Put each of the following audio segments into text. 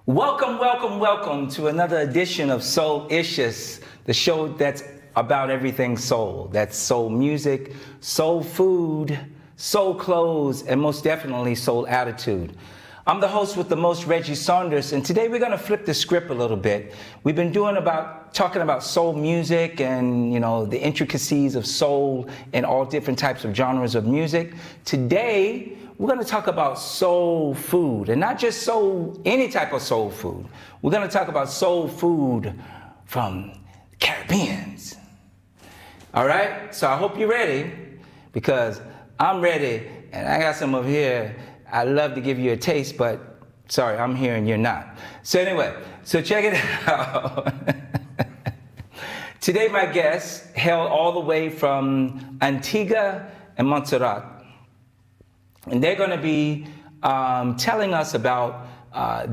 Welcome, welcome, welcome to another edition of Soul-icious, the show that's about everything soul. That's soul music, soul food, soul clothes, and most definitely soul attitude. I'm the host with the most, Reggie Saunders, and today we're going to flip the script a little bit. We've been talking about soul music and, the intricacies of soul and all different types of genres of music. Today, we're going to talk about soul food, and not just any type of soul food. We're going to talk about soul food from the Caribbeans. All right? So I hope you're ready, because I'm ready, and I got some over here. I'd love to give you a taste, but sorry, I'm here and you're not. So anyway, check it out. Today, my guests hail all the way from Antigua and Montserrat. And they're going to be telling us about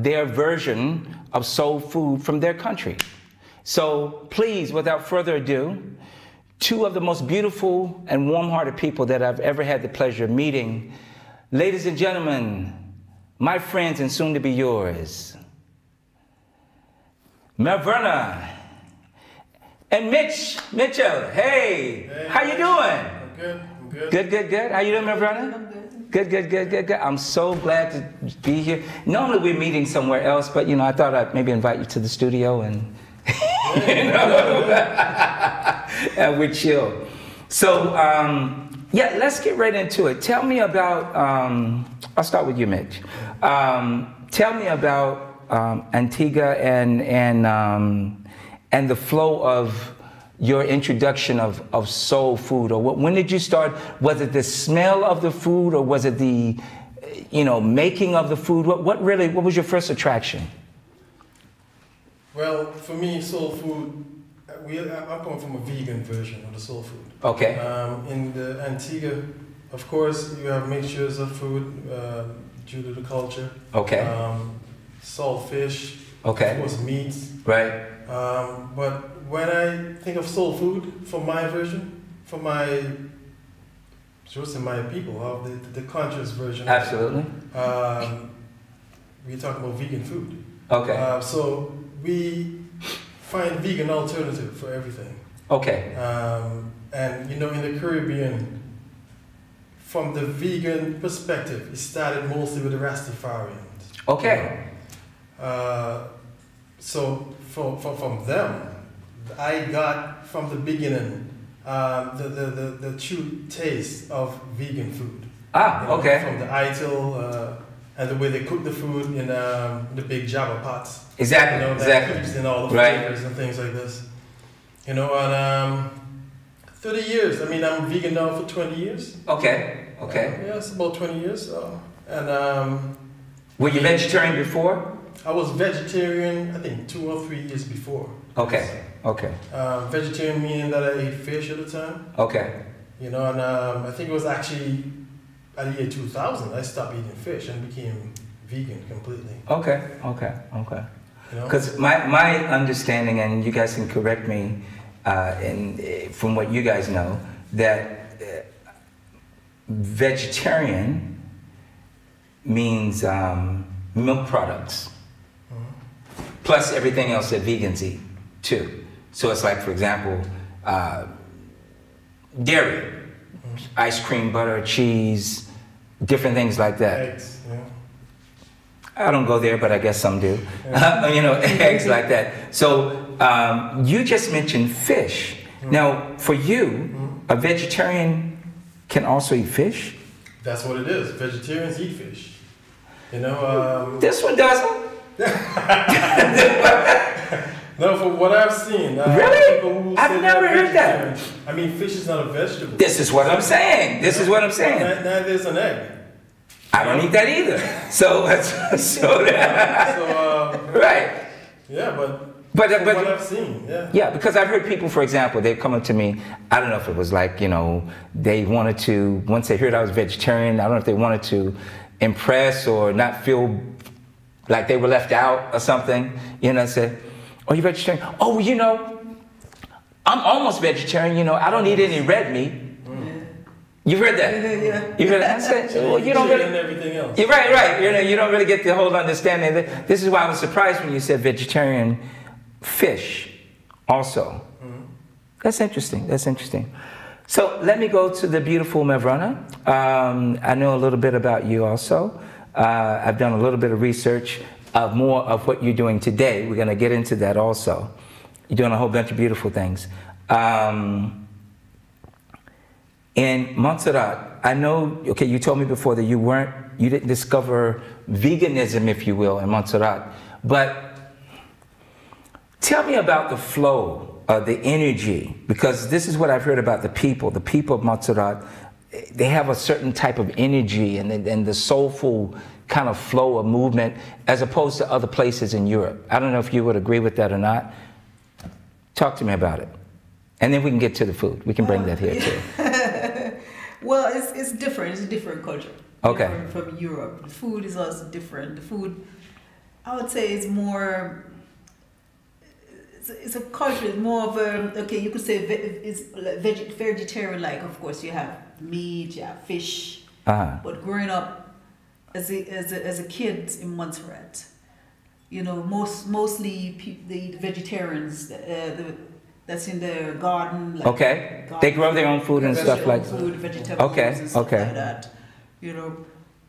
their version of soul food from their country. So please, without further ado, two of the most beautiful and warm-hearted people that I've ever had the pleasure of meeting. Ladies and gentlemen, my friends and soon to be yours, Melverna and Mitchell. Hey, how you doing? I'm good. I'm good. Good. How you doing, Melverna? Good. I'm so glad to be here. Normally we're meeting somewhere else, but I thought I'd maybe invite you to the studio and and we chill. So yeah, let's get right into it. Tell me about. I'll start with you, Mitch. Tell me about Antigua and the flow of your introduction of soul food, or when did you start? Was it the smell of the food, or was it the, making of the food? What was your first attraction? Well, for me, soul food, I'm coming from a vegan version of the soul food. Okay. In the Antigua, of course, you have mixtures of food due to the culture. Okay. Salt fish. Okay. Of course, meats. Right. But when I think of soul food, for my version, for my people, of the conscious version. Absolutely. We talk about vegan food. Okay. So we find vegan alternative for everything. Okay. And in the Caribbean, from the vegan perspective, it started mostly with the Rastafarians. Okay. So from them, I got from the beginning the true taste of vegan food. Okay. From the ital and the way they cook the food in the big Java pots. Exactly. That keeps in all the flavors and things like this. And 30 years. I mean, I'm vegan now for 20 years. Okay. Yeah, it's about 20 years. And were you vegetarian before? I was vegetarian, I think 2 or 3 years before. Okay. Vegetarian meaning that I ate fish at the time. Okay. And I think it was actually at the year 2000 I stopped eating fish and became vegan completely. Okay. Because my understanding, and you guys can correct me, from what you guys know, that vegetarian means milk products, plus everything else that vegans eat too. So it's like, for example, dairy, ice cream, butter, cheese, different things like that. Eggs, yeah. I don't go there, but I guess some do. Yeah. Eggs like that. So you just mentioned fish. Now, for you, a vegetarian can also eat fish? That's what it is. Vegetarians eat fish. This one doesn't. No, from what I've seen. Really? I've never heard that. I mean, fish is not a vegetable. This is what I'm saying. Neither is an egg. I don't eat that either. So right. Yeah, but what I've seen, yeah, because I've heard people, for example, they've come up to me, I don't know if it was like, they wanted to, once they heard I was vegetarian, I don't know if they wanted to impress or not feel like they were left out or something, say, oh, you're vegetarian? Oh, I'm almost vegetarian, I don't eat any red meat. You heard that? Yeah. You heard that? I said, well, you don't really. And everything else. You're right. You don't really get the whole understanding. This is why I was surprised when you said vegetarian fish also. That's interesting. That's interesting. So let me go to the beautiful Mavrana. I know a little bit about you also. I've done a little bit of research of more of what you're doing today. We're going to get into that also. You're doing a whole bunch of beautiful things. In Montserrat, I know, okay, you told me before that you didn't discover veganism, if you will, in Montserrat. But tell me about the flow of the energy, because this is what I've heard about the people. The people of Montserrat, they have a certain type of energy and the soulful kind of flow of movement as opposed to other places in Europe. I don't know if you would agree with that or not. Talk to me about it. And then we can get to the food. We can bring that here too. Well, it's different. It's a different culture. Okay. Different from Europe. The food is also different. The food, I would say, is more. It's a culture. It's more of a, okay, you could say it's vegetarian. Like, of course, you have meat, you have fish. But growing up as a kid in Montserrat, you know, mostly the vegetarians. That's in their garden. Like okay. They grow their own food and stuff like that. Food, vegetables, okay. and stuff Okay. like that. You know,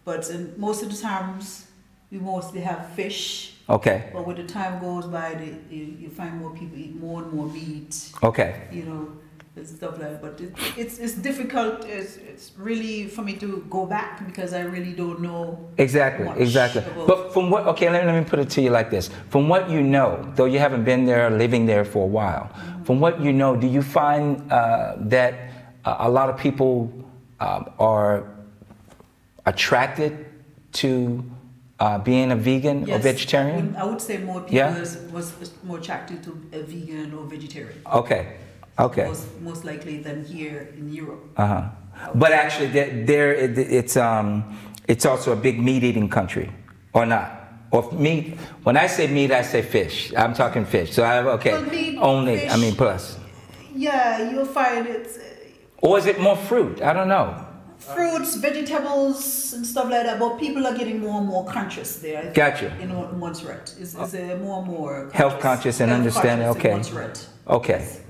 but most of the times we mostly have fish. Okay. But when the time goes by, you find more people eat more and more meat. Okay. You know, and stuff like that. But it's difficult. It's really for me to go back because I really don't know. Exactly. But from what? Okay, let me put it to you like this: from what you know, though you haven't been there, living there for a while, from what you know, do you find that a lot of people are attracted to being a vegan or vegetarian? I would say more people was more attracted to a vegan or vegetarian. Okay. Okay. Most likely than here in Europe. But actually, it's also a big meat-eating country, or not? Or meat? When I say meat, I say fish. I'm talking fish. So Well, meat, only. fish, I mean, plus. Yeah, you'll find it's. Or is it more fruit? I don't know. Fruits, vegetables, and stuff like that. But people are getting more and more conscious there. Gotcha. In Montserrat, it's more and more Health conscious and understanding. Okay. In Montserrat. Okay. Yes.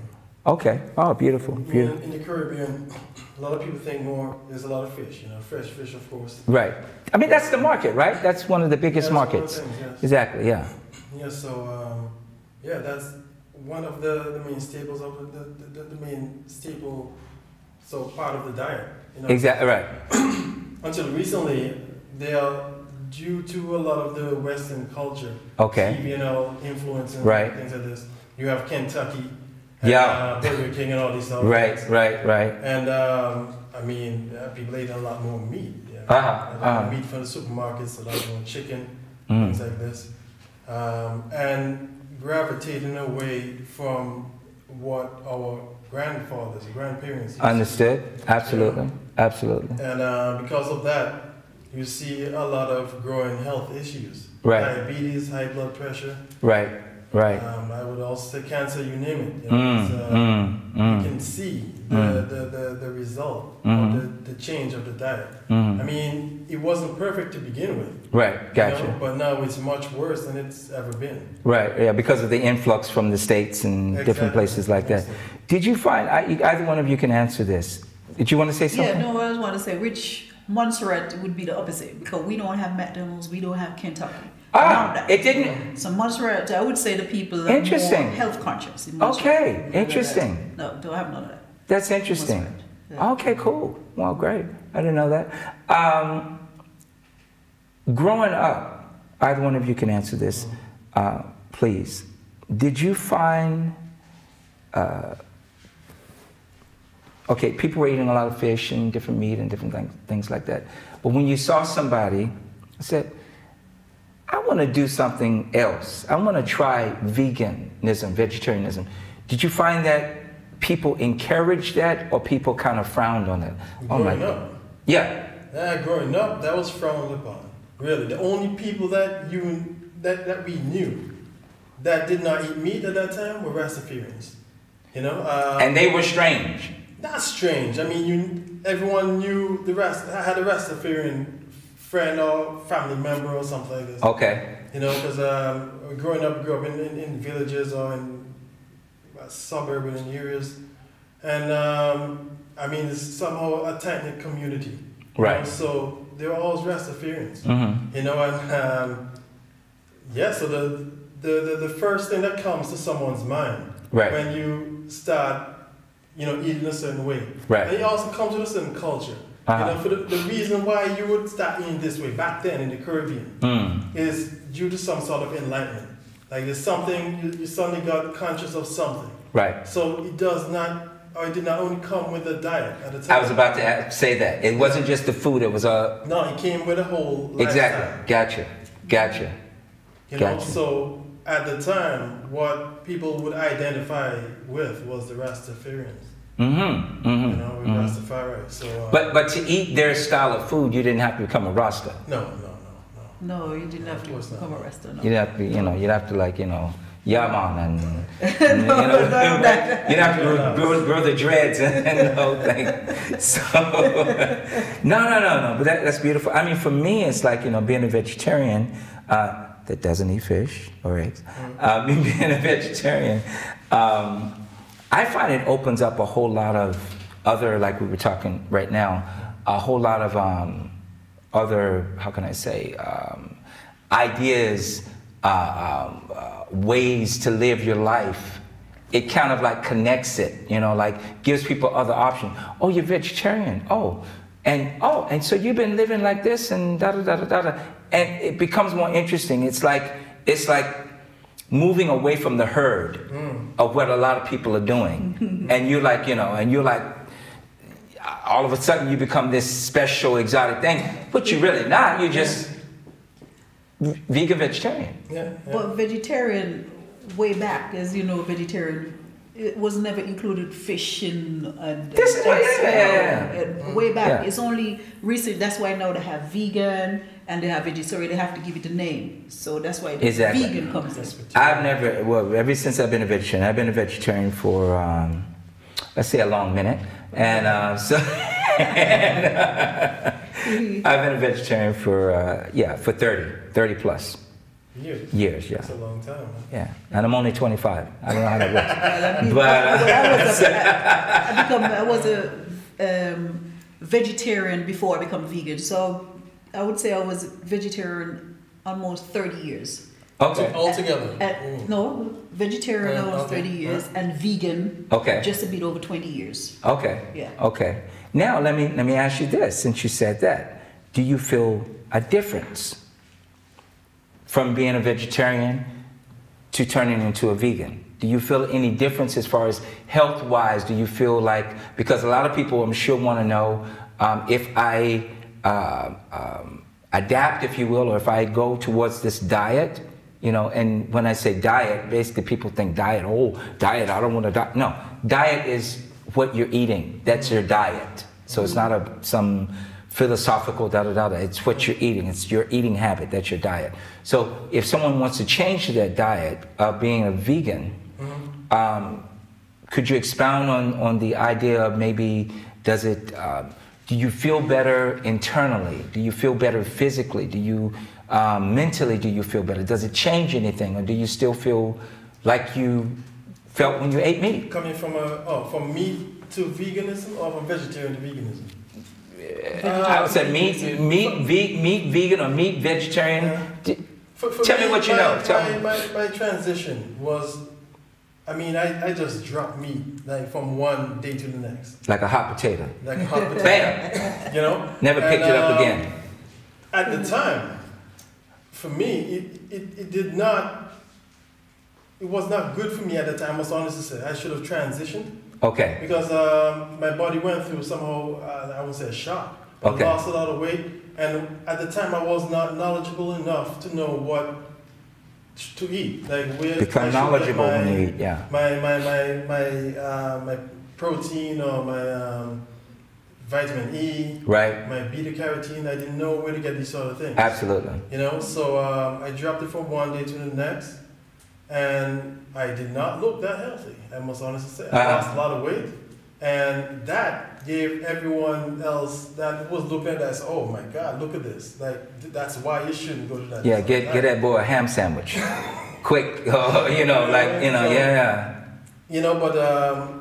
Okay. Oh, beautiful. Beautiful. In the Caribbean, a lot of people think more. There's a lot of fish. You know, fresh fish, of course. Right. I mean, that's the market, right? That's one of the biggest That's markets. one of the things, yes. Exactly. Yeah. Yeah. So that's one of the main staples of the main staple. So part of the diet. You know? Exactly. Right. Until recently, they are due to a lot of the Western culture. Okay. You know, influence and Right. things like this. You have Kentucky. Yeah. Burger King and all these stuff. Right. And I mean, people eat a lot more meat. Yeah. Meat from the supermarkets, a lot more chicken, things like this, and gravitating away from what our grandfathers, grandparents used Understood. to do. Absolutely. Absolutely. And because of that, you see a lot of growing health issues. Right. Diabetes, high blood pressure. Right. Right. I would also say cancer, you name it. You know, you can see the result of the change of the diet. I mean, it wasn't perfect to begin with. Right, gotcha. You know, but now it's much worse than it's ever been. Right, yeah, because of the influx from the States and different places like that. Did you find, either one of you can answer this. Did you want to say something? Yeah, no, I just want to say, Montserrat would be the opposite because we don't have McDonald's, we don't have Kentucky. It didn't. So Montserrat, I would say the people are more health conscious. Okay, interesting. No, don't have none of that. That's interesting. Yeah. Okay, cool. Well, great. I didn't know that. Growing up, either one of you can answer this, please. Did you find, okay, people were eating a lot of fish and different meat and different things like that. But when you saw somebody, I said, I want to do something else. I want to try veganism, vegetarianism. Did you find that people encouraged that or people kind of frowned on it? Growing up? Yeah. Growing up, that was frowned upon. Really. The only people that we knew that did not eat meat at that time were Rastafarians. You know? And they were strange. Not strange. I mean, everyone knew the rest. I had a Rastafarian friend or family member or something like this. Okay. You know, because grew up in villages or in suburban areas, and I mean, it's somehow a tight-knit community. Right. You know? So they were always Rastafarians. Mm-hmm. You know, and yeah. So the first thing that comes to someone's mind when you start, you know, eating a certain way, and it also comes with a certain culture. You know, for the reason why you would start eating this way back then in the Caribbean is due to some sort of enlightenment. Like there's something, you suddenly got conscious of something. Right. So it does not, or it did not only come with a diet at the time. I was about to say that. It wasn't just the food, it was a... No, it came with a whole lifestyle. Exactly. Gotcha. You know, so at the time, what people would identify with was the Rastafarians. You know, with Rastafari. So, but to eat their style of food, you didn't have to become a Rasta. No, you didn't have to become a Rasta. No. You'd have to be, you know, you'd have to like, you know, Yaman and you know, you'd have to grow the dreads and the whole thing. So no. But that's beautiful. I mean, for me, it's like, you know, being a vegetarian that doesn't eat fish or eggs. Being a vegetarian. I find it opens up a whole lot of other, like we were talking right now, a whole lot of other, how can I say, ideas, ways to live your life. It kind of like connects it, you know, like gives people other options. Oh, you're vegetarian. And so you've been living like this and da da da da da. And it becomes more interesting. It's like moving away from the herd of what a lot of people are doing. And you're like, you know, all of a sudden you become this special exotic thing, but you're really not. You're just vegan vegetarian. Yeah. But vegetarian, way back, as you know, vegetarian, it was never included fish and this is way back. It's only recent. That's why now they have vegan and they have vegetarian. They have to give it a name. So that's why the vegan comes in. Ever since I've been a vegetarian for let's say a long minute, and I've been a vegetarian for 30 plus years. Yeah. That's a long time. Huh? Yeah, and I'm only 25. I don't know how that works. I was a vegetarian before I become vegan. So I would say I was vegetarian almost 30 years. Okay. Altogether? No, vegetarian almost 30 years and vegan just a bit over 20 years. Okay. Yeah. Okay. Now let me ask you this, since you said that. Do you feel a difference from being a vegetarian to turning into a vegan? Do you feel any difference as far as health-wise? Do you feel like, because a lot of people I'm sure want to know if I adapt, if you will, or if I go towards this diet, you know, and when I say diet, basically people think diet, diet, I don't want to diet. No, diet is what you're eating. That's your diet. So it's not some philosophical da-da-da-da. It's what you're eating. It's your eating habit. That's your diet. So if someone wants to change to that diet of being a vegan, could you expound on the idea of maybe, do you feel better internally? Do you feel better physically? Do you mentally, do you feel better? Does it change anything, or do you still feel like you felt when you ate meat? Coming from meat to veganism, or from vegetarian to veganism? I would say meat vegan, or meat vegetarian. Tell me what you know. My transition was, I mean, I just dropped meat like from one day to the next. Like a hot potato. Like a hot potato. Bam! You know? Never picked it up again. At the time, for me, it was not good for me at the time, I was honest to say. I should have transitioned. Okay. Because my body went through somehow, I would say, a shock. I lost a lot of weight, and at the time I was not knowledgeable enough to know what to eat. Like where become knowledgeable when you eat, yeah. My protein or my vitamin E, right? My beta carotene. I didn't know where to get these sort of things. Absolutely. You know, so I dropped it from one day to the next, and I did not look that healthy. I must honestly say, I lost a lot of weight. And that gave everyone else that was looking at us, oh my God, look at this. Like, that's why you shouldn't go to that. Yeah, get that boy a ham sandwich. Quick, you know, like, you know, yeah. You know,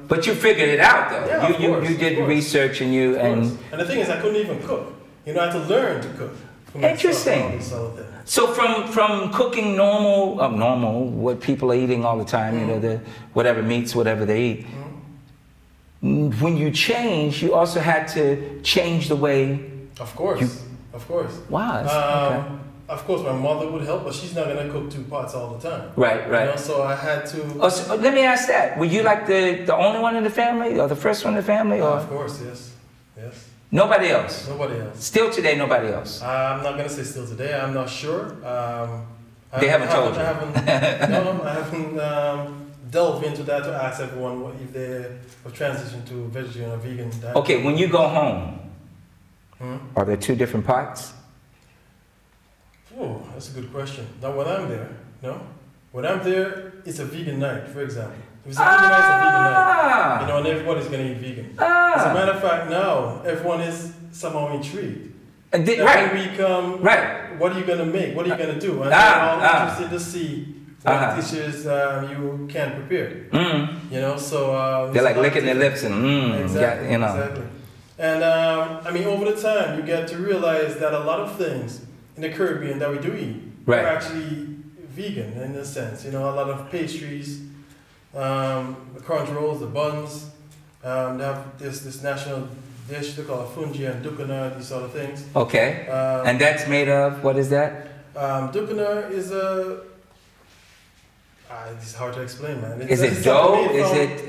but you figured it out, though. Yeah, you did research and you... And the thing is, I couldn't even cook. You know, I had to learn to cook. Interesting. So from cooking normal, what people are eating all the time, you know, the whatever meats, whatever they eat. When you change, you also had to change the way. Of course, of course. Wow. Okay. Of course, my mother would help, but she's not gonna cook 2 pots all the time. Right. You know, so I had to. Oh, so let me ask that: were you like the only one in the family, or the first one in the family, or? Of course, yes. Nobody else. Nobody else. Still today, nobody else. I'm not gonna say still today. I'm not sure. They haven't told you. I haven't delved into that to ask everyone if they have transitioned to vegetarian or vegan diet. Okay, when you go home, are there 2 different pots? Oh, that's a good question. Now, when I'm there, when I'm there, it's a vegan night, for example. If it's a vegan night, it's a vegan night. You know, and everybody's going to eat vegan. As a matter of fact, now, everyone is somehow intrigued. When we come, what are you going to make? What are you going to do? And they're all interested to see what dishes you can prepare. You know, so... they're like licking their lips and exactly, you know. Exactly. And, I mean, over the time, you get to realize that a lot of things in the Caribbean that we do eat are actually vegan in a sense. You know, a lot of pastries, the crunch rolls, the buns. They have this national dish they call a fungi and dukana, these sort of things. Okay. And that's made of, what is that? Dukana is a... it's hard to explain, man. Is it dough?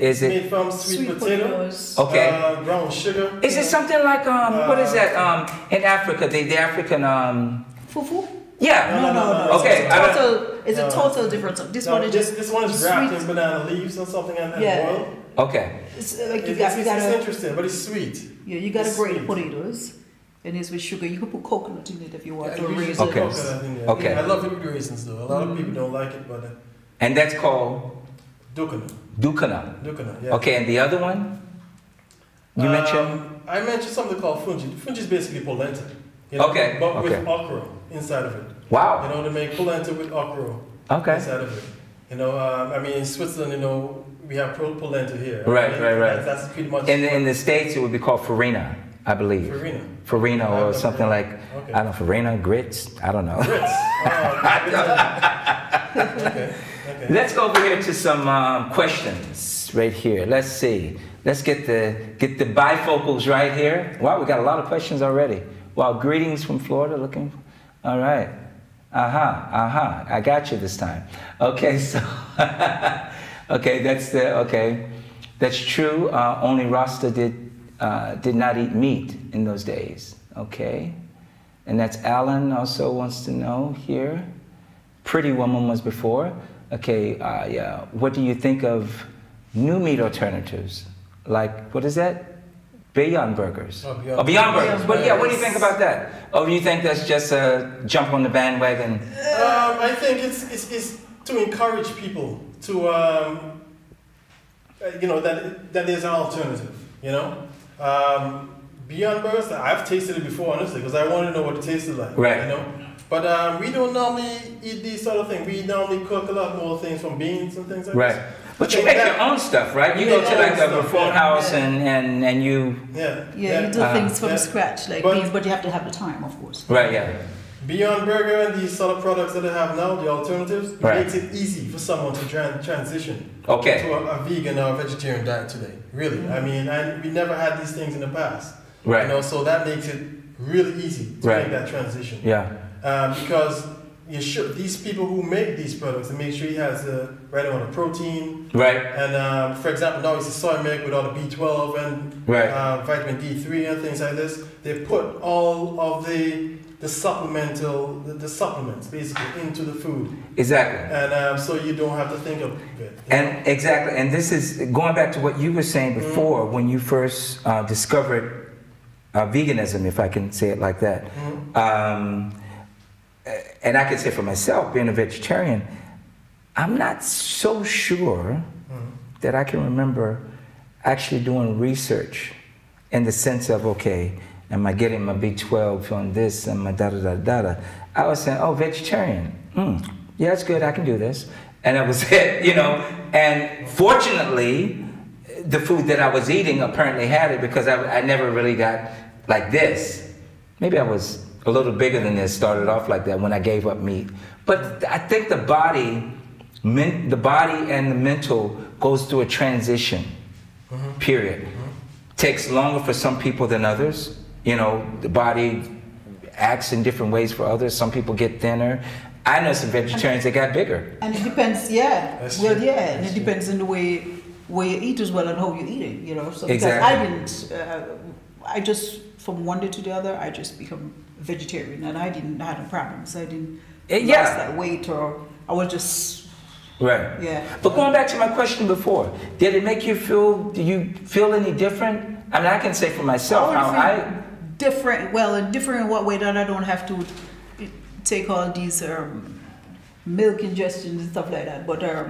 Is it made from sweet potatoes? Okay. Brown sugar. Is it something like what is that? In Africa, the African fufu? Yeah. No. Okay. It's a total difference. This one is wrapped in banana leaves or something and boiled. Okay. It's like it's interesting, but it's sweet. Yeah, you gotta grate the potatoes. And it's with sugar. You can put coconut in it if you want. Or raisins. Okay. I love it with raisins though. A lot of people don't like it, but. And that's called? Dukana. Dukana. Yeah. Okay, and the other one? You mentioned? I mentioned something called fungi. Fungi is basically polenta. You know, okay. But with okra inside of it. Wow. You know, they make polenta with okra inside of it. You know, I mean, in Switzerland, you know, we have polenta here. Right. That's pretty much. In the States, it would be called farina, I believe. Farina or something like, I don't know, farina, grits, I don't know. Grits. Okay. Let's go over here to some questions right here. Let's see. Let's get the bifocals right here. Wow, we got a lot of questions already. Wow, greetings from Florida. All right. I got you this time. Okay, so okay, that's true. Only Rasta did not eat meat in those days. Okay, and that's Alan also wants to know here. Pretty Woman was before. Okay, yeah. What do you think of new meat alternatives? Like, what is that? Beyond Burgers. Beyond Burgers. But yeah, what do you think about that? Or do you think that's just a jump on the bandwagon? I think it's to encourage people to, you know, that there's an alternative, you know? Beyond Burgers, I've tasted it before, honestly, because I want to know what it tasted like, right. You know? But we don't normally eat these sort of things. We normally cook a lot more things from beans and things like right. this. But you make your own stuff, right? You go to like a reform house and you... you do things from scratch, like beans, but you have to have the time, of course. Right, yeah. Beyond Burger and these sort of products that they have now, the alternatives, it makes it easy for someone to transition to a vegan or a vegetarian diet today. Really. I mean, and we never had these things in the past. Right. You know, so that makes it really easy to make that transition. Yeah. Because these people who make these products, they make sure he has the right amount of protein. Right. And for example, now it's a soy milk with all the B12 and vitamin D3 and things like this. They put all of the supplements basically into the food. Exactly. And so you don't have to think of it. And exactly. And this is going back to what you were saying before when you first discovered veganism, if I can say it like that. And I can say for myself, being a vegetarian, I'm not so sure that I can remember actually doing research in the sense of, okay, am I getting my B12 on this and my da-da-da-da-da? I was saying, oh, vegetarian. Yeah, it's good, I can do this. And that was it, you know. And fortunately, the food that I was eating apparently had it, because I never really got like this. Maybe I was a little bigger than this, started off like that when I gave up meat. But I think the body and the mental goes through a transition, period. Takes longer for some people than others. You know, the body acts in different ways for others. Some people get thinner. I know some vegetarians that got bigger. And it depends, and it depends on the way you eat as well and how you eat it, you know. So because I just, from one day to the other, I just become vegetarian, and I didn't have no problems. I didn't lose that weight, or I was just... Right. Yeah. But going back to my question before, did it make you feel, do you feel any different? I mean, I can say for myself how different, different in what way? That I don't have to take all these milk ingestions and stuff like that, but I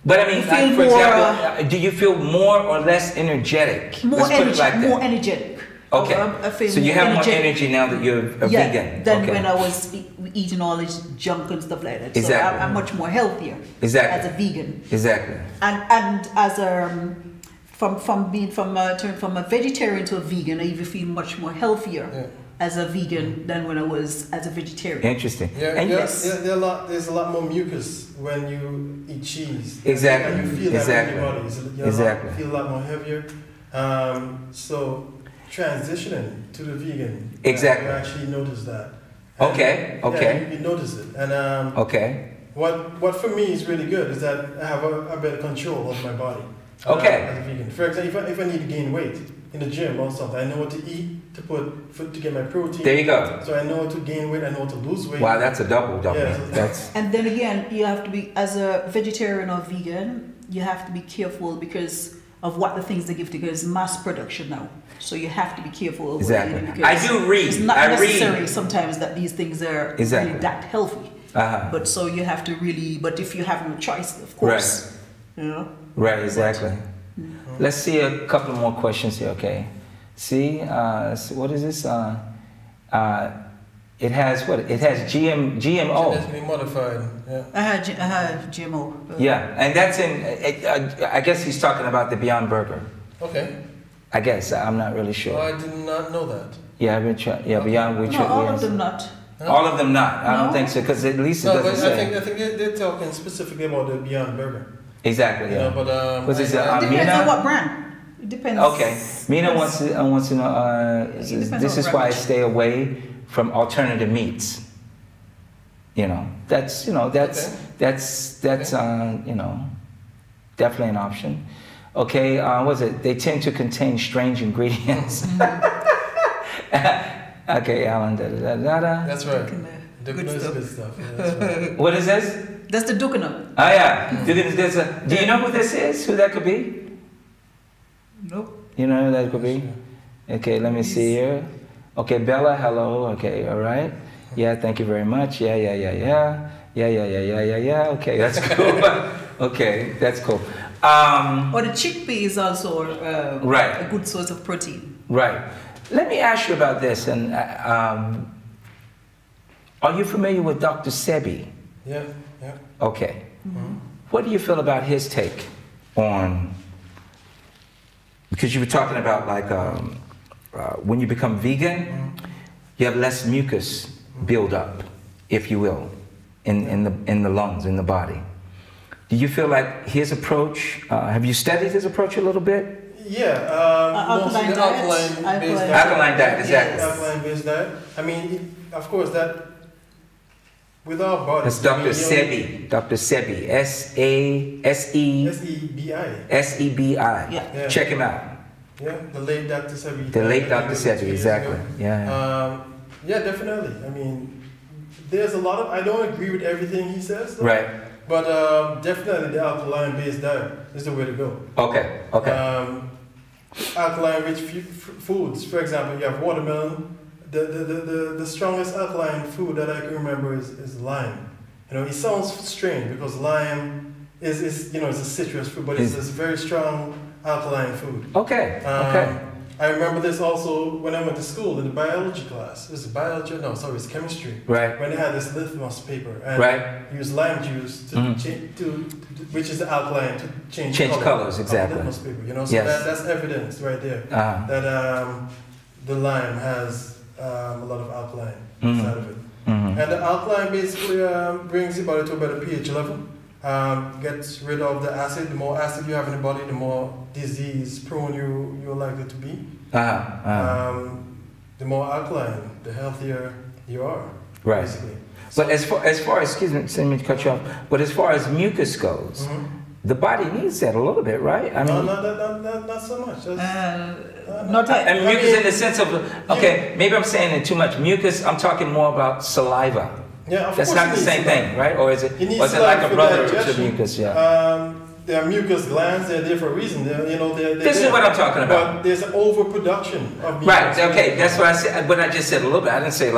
mean, like, for example, do you feel more or less energetic? More energetic. Okay. So you have more energy now that you're a vegan. Than when I was eating all this junk and stuff like that. Exactly. So I'm much more healthier. Exactly. As a vegan. Exactly. And as a from a vegetarian to a vegan, I even feel much more healthier as a vegan than when I was as a vegetarian. Interesting. There's a lot more mucus when you eat cheese. Exactly. And you feel that in your body. You feel a lot more heavier. So transitioning to the vegan, you actually notice that. And Okay. You notice it. And what for me is really good is that I have a better control of my body. As a vegan. For example, if I need to gain weight in the gym or something, I know what to eat to get my protein. There you go. So I know how to gain weight, I know how to lose weight. Wow, that's a double. Yeah, and then again, you have to be, as a vegetarian or vegan, you have to be careful because of what the things they give to you. Because mass production now. So you have to be careful. Exactly. I do read. It's not necessary sometimes that these things are really that healthy. But so you have to really, but if you have no choice, of course. You know? Right, exactly. Let's see a couple more questions here, okay? See, what is this? It has what? It has GMO. Genetically modified, GMO. Yeah, and that's in, I guess he's talking about the Beyond Burger. Okay. I guess, I'm not really sure. Oh, I did not know that. Yeah, I've been trying, Beyond We No, all of them not. All of them not? I don't think so, because at least it doesn't say. I think they're talking specifically about the Beyond Burger. Exactly, yeah. But was this it depends on what brand. It depends. Okay, Mina wants to know. This is why I stay away from alternative meats. You know, that's definitely an option. Okay, was it? They tend to contain strange ingredients. Okay, Alan. That's right. Good stuff. Yeah, that's right. What is this? That's the Dukanum. Oh yeah. Do you know who this is? Who that could be? Nope. You know who that could be? Okay, let me see here. Okay, Bella, hello. Okay, all right. Yeah, thank you very much. Yeah. Okay, that's cool. Okay, that's cool. Or the chickpea is also a good source of protein. Right. Let me ask you about this. And are you familiar with Dr. Sebi? Yeah. Okay. What do you feel about his take on? Because you were talking about like when you become vegan, you have less mucus build up, if you will, in the lungs, in the body. Do you feel like his approach? Have you studied his approach a little bit? Yeah, alkaline diet. Alkaline diet, exactly. Alkaline-based diet. I mean, of course, that with our bodies. That's Dr. Sebi. Dr. Sebi. S-E-B-I. Yeah. Check him out. Yeah, the late Dr. Sebi. The late Dr. Sebi, exactly. Yeah. Yeah, definitely. I mean, there's a lot of. I don't agree with everything he says. Though, right. But definitely the alkaline-based diet is the way to go. Okay. Alkaline-rich foods. For example, you have watermelon. The strongest alkaline food that I can remember is lime. You know, it sounds strange because lime is it's a citrus fruit, but it's a very strong alkaline food. Okay. I remember this also when I went to school in the biology class. It's chemistry. Right. When they had this litmus paper and used lime juice to which is the alkaline to change colors exactly. Litmus paper, so that's evidence right there that the lime has a lot of alkaline inside of it. And the alkaline basically brings your body to a better pH level. Gets rid of the acid. The more acid you have in the body, the more disease prone you're likely to be. The more alkaline, the healthier you are. Right. Basically. But as far as excuse me, let me cut you off. But as far as mucus goes, the body needs that a little bit, right? I mean, not so much. Mucus in the sense of maybe I'm saying it too much. Mucus, I'm talking more about saliva. Yeah, of that's course not the same thing, right? Or is it like a brother to mucus? Yeah. There are mucus glands. They're there for a reason. This is what I'm talking about. But there's an overproduction of mucus. Right. Okay. That's what I said. But I just said a little bit. I didn't say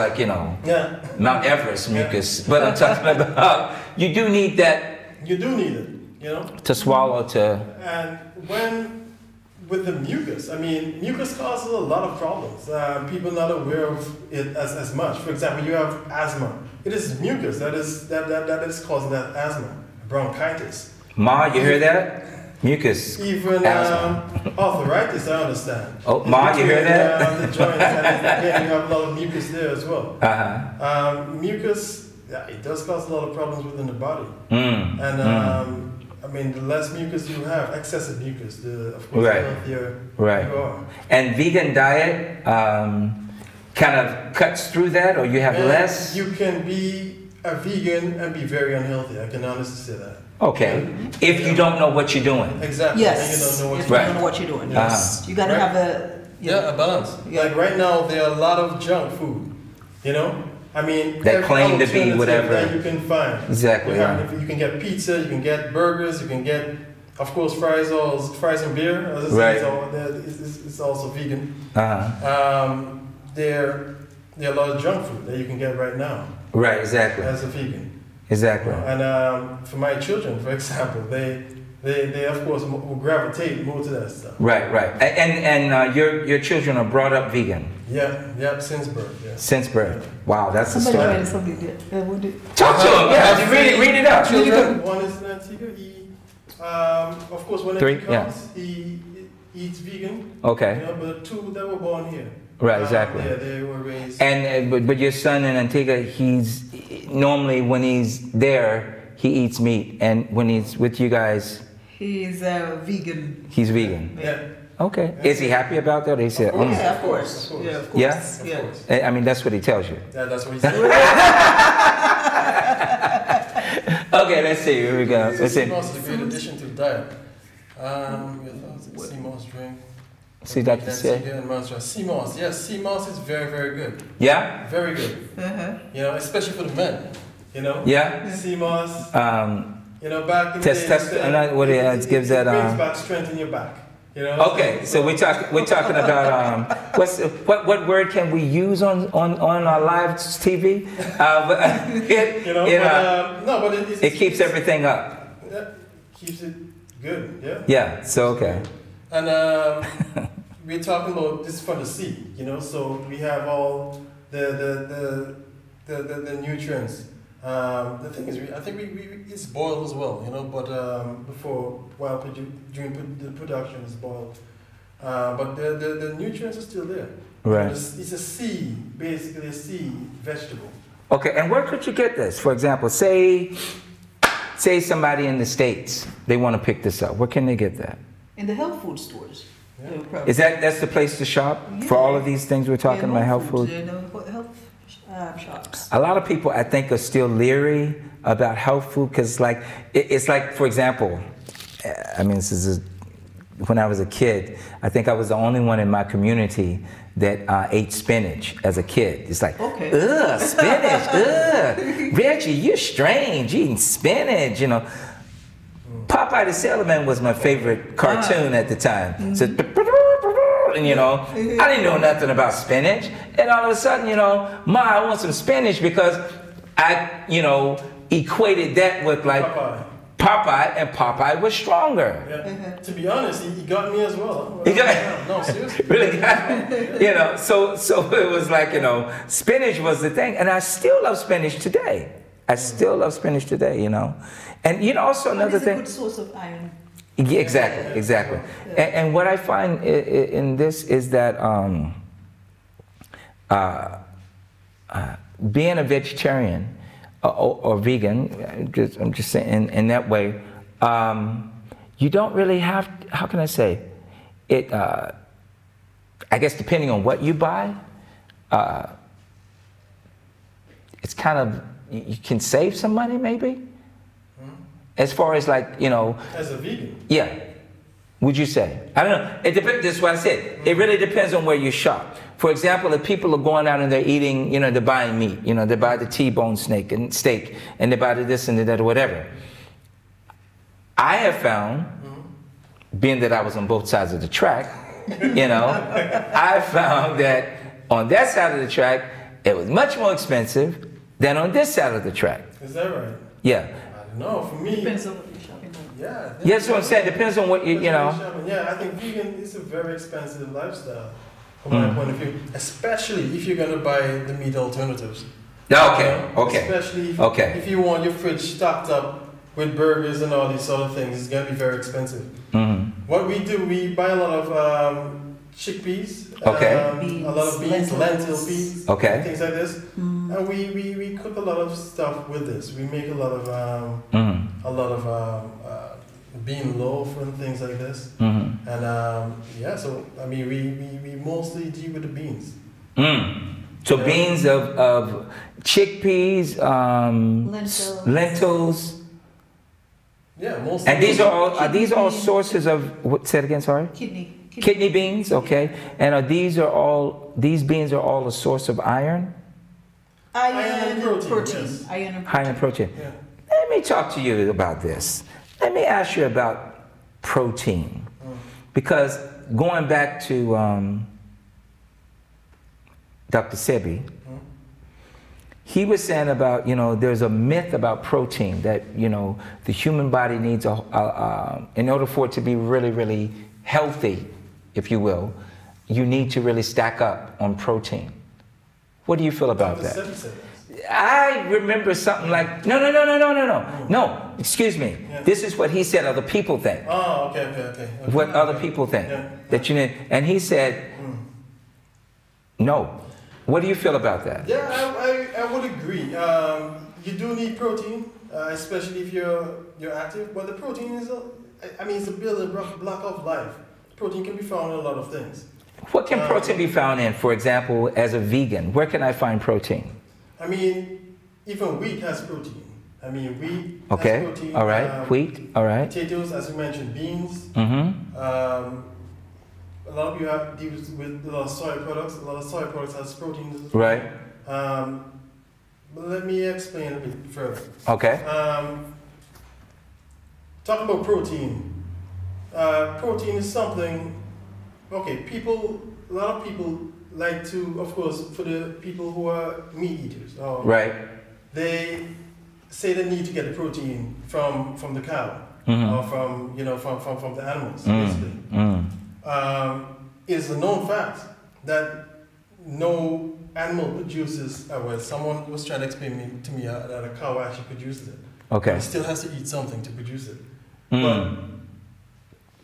Mount Everest mucus. But I'm talking about you do need that. You do need it. To swallow to. And with the mucus, mucus causes a lot of problems. People are not aware of it as much. For example, you have asthma. It is mucus that is causing that asthma, bronchitis. Ma, you hear that? Mucus. Even arthritis, I understand. Oh, Ma, you hear that? The joints, and again, you have a lot of mucus there as well. Mucus, it does cause a lot of problems within the body. And the less mucus you have, excessive mucus, the healthier you are. And vegan diet kind of cuts through that, or you have less? You can be a vegan and be very unhealthy. I can honestly say that. Okay. If you don't know what you're doing. Exactly. Yes. And you don't know if you don't know what you're doing. Yes. You got to have a balance. Yeah. Like right now, there are a lot of junk food. That claim to be whatever that you can find. Exactly. You can get pizza, you can get burgers, you can get, of course, fries and beer. Right. It's also vegan. There are a lot of junk food that you can get right now. Right. Exactly. As a vegan. Exactly. And for my children, for example, they of course will gravitate more to that stuff. Right. And your children are brought up vegan. Yeah, since birth. Yeah. Since birth. Wow, that's a story. Talk to him. Yeah, read it out. One is in Antigua. Of course, when he comes, he eats vegan. Okay. But two that were born here. Right, exactly. Yeah, they were raised. And but your son in Antigua, he's normally when he's there, he eats meat, and when he's with you guys, he's vegan. He's vegan. Yeah. Okay. Yeah. Is he happy about that? He said, yeah, of course. Yeah, of course. Yeah. Of course. I mean, that's what he tells you. Yeah, that's what he says. Okay, let's see. Here we go. Let's see. Sea moss is a great addition to the diet. Sea moss drink. See, Dr. Sea moss, yes, sea moss is very, very good. Yeah? Very good. Especially for the men. Yeah? Sea moss. Back in the day, what it gives that. It brings back strength in your back. Okay, so we're talking about what word can we use on our live TV? It keeps everything up. Keeps it good. Yeah. Yeah. So okay. And we're talking about this from the sea, so we have all the nutrients. The thing is, I think it's boiled as well, but during the production it's boiled. But the nutrients are still there. Right. It's a sea, basically a sea vegetable. Okay, and where could you get this? For example, say somebody in the States, they want to pick this up. Where can they get that? In the health food stores. Yeah. That's the place to shop for all of these things we're talking about, health food? Health shops. A lot of people, I think, are still leery about health food because it's like, for example, when I was a kid, I think I was the only one in my community that ate spinach as a kid. It's like, ugh, spinach, ugh. Reggie, you're strange, eating spinach, Popeye the Sailor Man was my favorite cartoon at the time. So, and I didn't know nothing about spinach. And all of a sudden, Ma, I want some spinach because I, equated that with like, Popeye, and Popeye was stronger. Yeah. To be honest, he got me as well. He got, no, seriously. Really got me. You know, so it was like, you know, spinach was the thing. And I still love spinach today. I still love spinach today, you know. And, you know, also another thing. It's a good source of iron. Yeah, exactly, exactly. Yeah. And what I find in this is that being a vegetarian or vegan, I'm just saying in that way, you don't really have, how can I say, it, I guess depending on what you buy, it's kind of, you can save some money maybe? As far as like, you know. As a vegan? Yeah. Would you say? I don't know. It depends. That's what I said. It really depends on where you shop. For example, if people are going out and they're eating, you know, they're buying meat, you know, they buy the T-bone steak and they buy the this and the that or whatever. I have found, being that I was on both sides of the track, you know, I found that on that side of the track, it was much more expensive than on this side of the track. Is that right? Yeah. No, for me. Depends on what you're shopping on. Yeah. Yeah, that's what I'm saying. Depends on what you know. Yeah, I think vegan is a very expensive lifestyle, from my point of view. Especially if you're gonna buy the meat alternatives. Okay. Okay. Especially if you want your fridge stocked up with burgers and all these sort of things, it's gonna be very expensive. What we do, we buy a lot of chickpeas. Okay. A lot of beans, lentil peas. Okay. Things like this. And we cook a lot of stuff with this. We make a lot of bean loaf and things like this. And yeah, so I mean we mostly deal with the beans. So yeah. Beans of chickpeas, lentils. Yeah, mostly. And these are all sources of what? Say it again. Sorry. Kidney beans. Okay. And these beans are all a source of iron. Iron and protein. Yes. Iron and protein. Yeah. Let me talk to you about this. Let me ask you about protein. Because going back to Dr. Sebi, he was saying about, you know, there's a myth about protein that, you know, the human body needs, in order for it to be really, really healthy, if you will, you need to really stack up on protein. What do you feel about that? I remember something like, no, excuse me. Yeah. This is what he said other people think. Oh, okay. What other people think. Yeah. That you need, and he said, no. What do you feel about that? Yeah, I would agree. You do need protein, especially if you're active, but the protein is, it's a building block of life. Protein can be found in a lot of things. What can protein be found in, for example, as a vegan? Where can I find protein? I mean, even wheat has protein. I mean, wheat has protein. All right, wheat, all right. Potatoes, as you mentioned, beans. A lot of you have deals with a lot of soy products. A lot of soy products has protein as well. Right. But let me explain a bit further. Okay. Talking about protein. Protein is something. Okay, a lot of people like to, of course, for the people who are meat eaters. Right. They say they need to get the protein from the cow or from the animals, basically. It's a known fact that no animal produces. Well, someone was trying to explain to me that a cow actually produces it. Okay. But it still has to eat something to produce it. But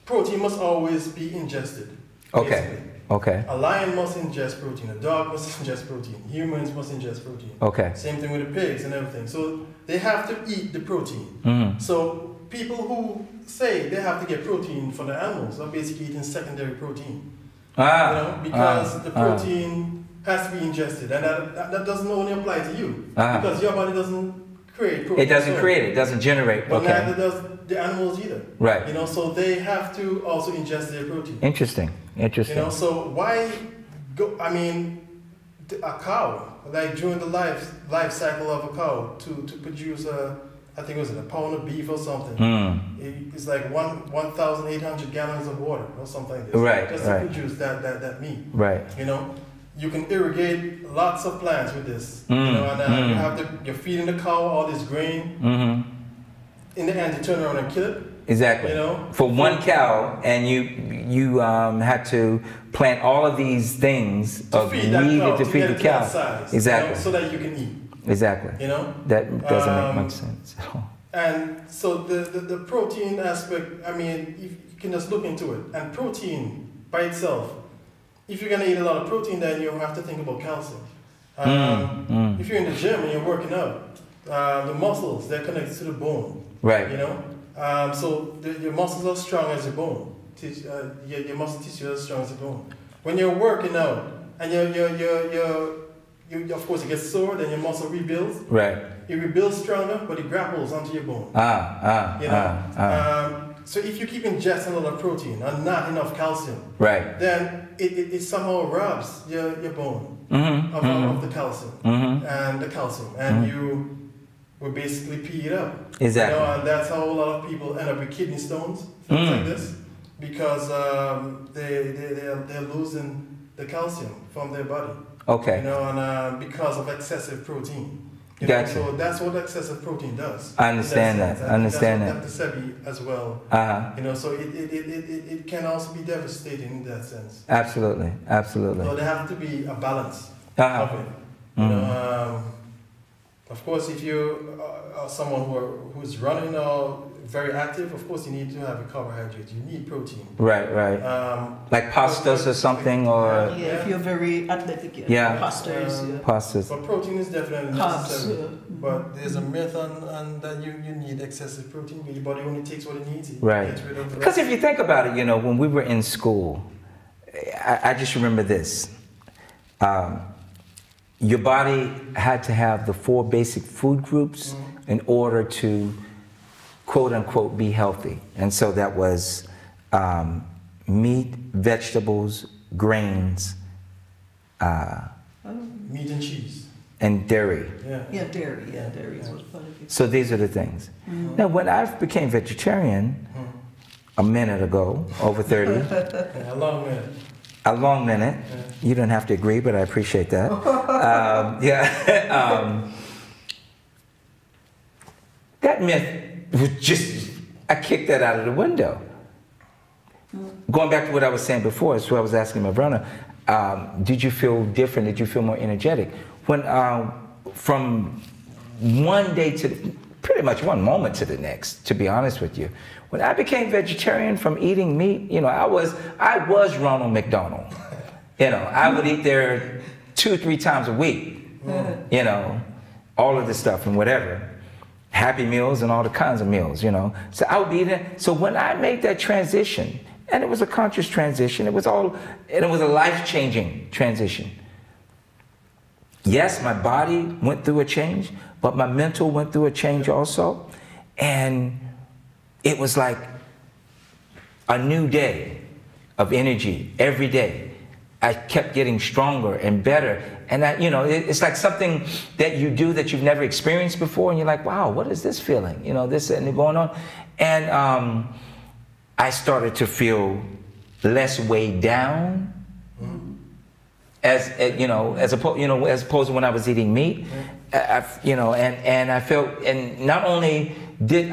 protein must always be ingested. Okay. Basically. Okay. A lion must ingest protein. A dog must ingest protein. Humans must ingest protein. Okay. Same thing with the pigs and everything. So they have to eat the protein. So people who say they have to get protein from the animals are basically eating secondary protein. Because the protein has to be ingested, and that doesn't only apply to you because your body doesn't create protein. It doesn't create it. Doesn't generate. But neither does the animals either. Right. So they have to also ingest their protein. Interesting. So why go? I mean, a cow, like during the life cycle of a cow, to produce I think it was a pound of beef or something. It's like 1,800 gallons of water or something like this. Right. Just to produce that meat. Right. You can irrigate lots of plants with this. And you're feeding the cow all this grain. in the end, you turn around and kill it. Exactly. You know, for one cow, and you had to plant all of these things of meat to feed the cow. Size, exactly. You know, so that you can eat. Exactly. You know, that doesn't make much sense at all. And so the protein aspect, I mean, you can just look into it. And protein by itself, if you're gonna eat a lot of protein, then you have to think about calcium. If you're in the gym and you're working out, the muscles, they're connected to the bone. Right. You know, so your muscles are strong as your bone. Your muscle tissue is strong as your bone. When you're working out and you of course it gets sore, then your muscle rebuilds. Right. It rebuilds stronger, but it grapples onto your bone. You know. So if you keep ingesting a lot of protein and not enough calcium, right, then it somehow robs your bone of the calcium and the calcium, and you will basically pee it up. Exactly. You know, and that's how a lot of people end up with kidney stones, things like this, because they're losing the calcium from their body. Okay. You know, and because of excessive protein. Gotcha. So that's what excessive protein does. I understand that. I understand that. That's the SEBI as well. You know, so it can also be devastating in that sense. Absolutely. Absolutely. So there has to be a balance of it. You know, of course, if you are someone who's running or very active, of course you need to have a carbohydrate. You need protein. Right, right. Like pastas or something, or if you're very athletic, pastas. Pastas. But protein is definitely necessary. But there's a myth on that you need excessive protein. Your body only takes what it needs. Right. Because if you think about it, you know, when we were in school, I just remember this. Your body had to have the 4 basic food groups in order to, quote unquote, be healthy. And so that was meat, vegetables, grains, meat and cheese, and dairy. Dairy is what's part of it. So these are the things. Now, when I became vegetarian a minute ago, over 30. A long minute. A long minute. You don't have to agree, but I appreciate that. That myth was just, I kicked that out of the window. Going back to what I was saying before, so I was asking my brother, did you feel different? Did you feel more energetic? When, from one day to, pretty much one moment to the next, to be honest with you, when I became vegetarian from eating meat, you know, I was Ronald McDonald. You know, I would eat there 2-3 times a week. You know, all of this stuff and whatever. Happy meals and all the kinds of meals, you know. So I would be eating. So when I made that transition, and it was a conscious transition, it was a life-changing transition. Yes, my body went through a change, but my mental went through a change also. And it was like a new day of energy every day. I kept getting stronger and better. And that, you know, it's like something that you do that you've never experienced before. And you're like, wow, what is this feeling? You know, this and going on. And I started to feel less weighed down as opposed to when I was eating meat. You know, and I felt, and not only did,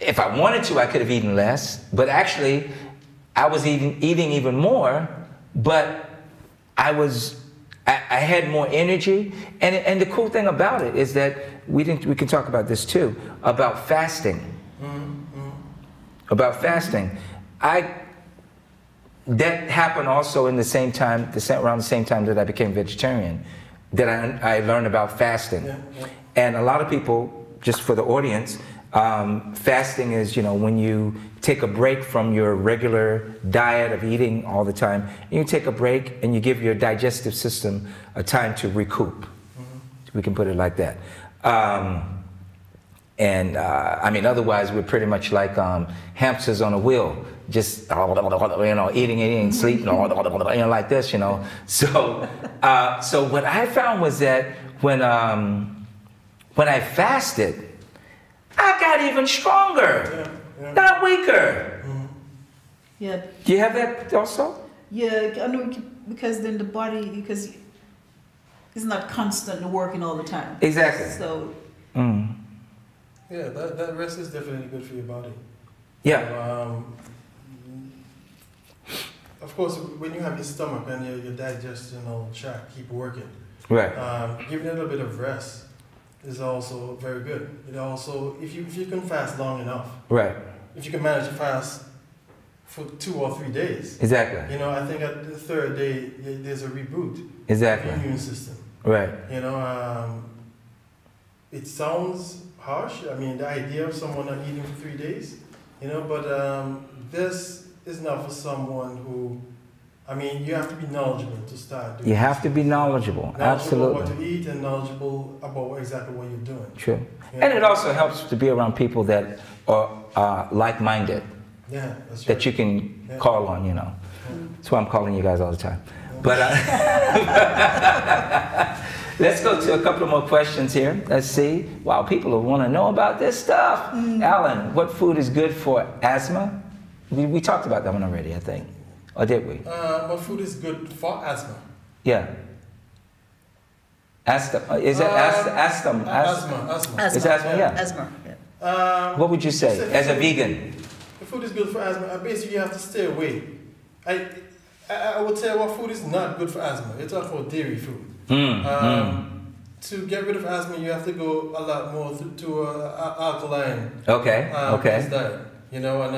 if I wanted to, I could have eaten less, but actually I was eating even more, but I had more energy. And the cool thing about it is that we can talk about this too, about fasting. About fasting. That happened also in the same time, around the same time that I became vegetarian, that I learned about fasting. And a lot of people, just for the audience, fasting is, you know, when you take a break from your regular diet of eating all the time, and you take a break and you give your digestive system a time to recoup. We can put it like that. I mean, otherwise we're pretty much like hamsters on a wheel, just, you know, eating, sleeping, you know, like this, you know. So, so what I found was that when I fasted, I got even stronger, not weaker. Yeah. Do you have that also? Yeah, I know, because then the body, because it's not constantly working all the time. Exactly. So Yeah, that rest is definitely good for your body. Yeah. So, of course, when you have your stomach and your digestional tract keep working, right. Giving it a little bit of rest is also very good. It also, if you can fast long enough, right. If you can manage to fast for 2 or 3 days, exactly. You know, I think at the 3rd day there's a reboot. Exactly. Of the immune system. Right. You know, it sounds harsh. I mean, the idea of someone not eating for 3 days, you know, but this is not for someone who, I mean, you have to be knowledgeable to start doing. You have to be knowledgeable. Absolutely. About what to eat and knowledgeable about exactly what you're doing. True. Yeah. And it also helps to be around people that are like-minded. Yeah, that's right. That you can call on, you know. Yeah. That's why I'm calling you guys all the time. Yeah. But let's go to a couple of more questions here. Let's see. Wow, people want to know about this stuff. Alan, what food is good for asthma? We talked about that one already, I think. Or did we? What food is good for asthma? Yeah. Asthma. Is it asthma? Asthma. Is asthma? Yeah. Asthma. Yeah. What would you say as a vegan? The food is good for asthma. Basically, you have to stay away. I would say what food is not good for asthma. You're talking about dairy food. To get rid of asthma, you have to go a lot more to alkaline. Okay. Okay. Diet, you know, and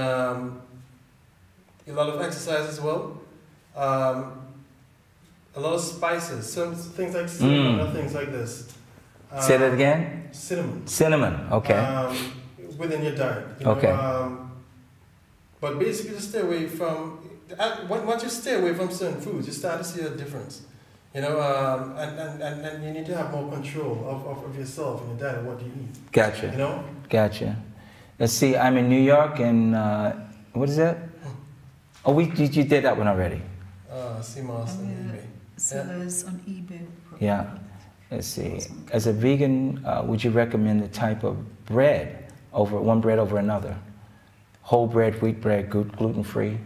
a lot of exercise as well. A lot of spices, some things like cinnamon or things like this. Say that again? Cinnamon. Cinnamon, okay. Within your diet. You know, okay. But basically, just stay away from. Once you stay away from certain foods, you start to see a difference. You know, and you need to have more control of yourself and your diet, what you eat. Gotcha. You know? Gotcha. Let's see, I'm in New York and what is that? Oh, you did that one already. CMOS on eBay. Sellers on eBay. Yeah. Let's see. As a vegan, would you recommend the type of bread one bread over another? Whole bread, wheat bread, gluten-free?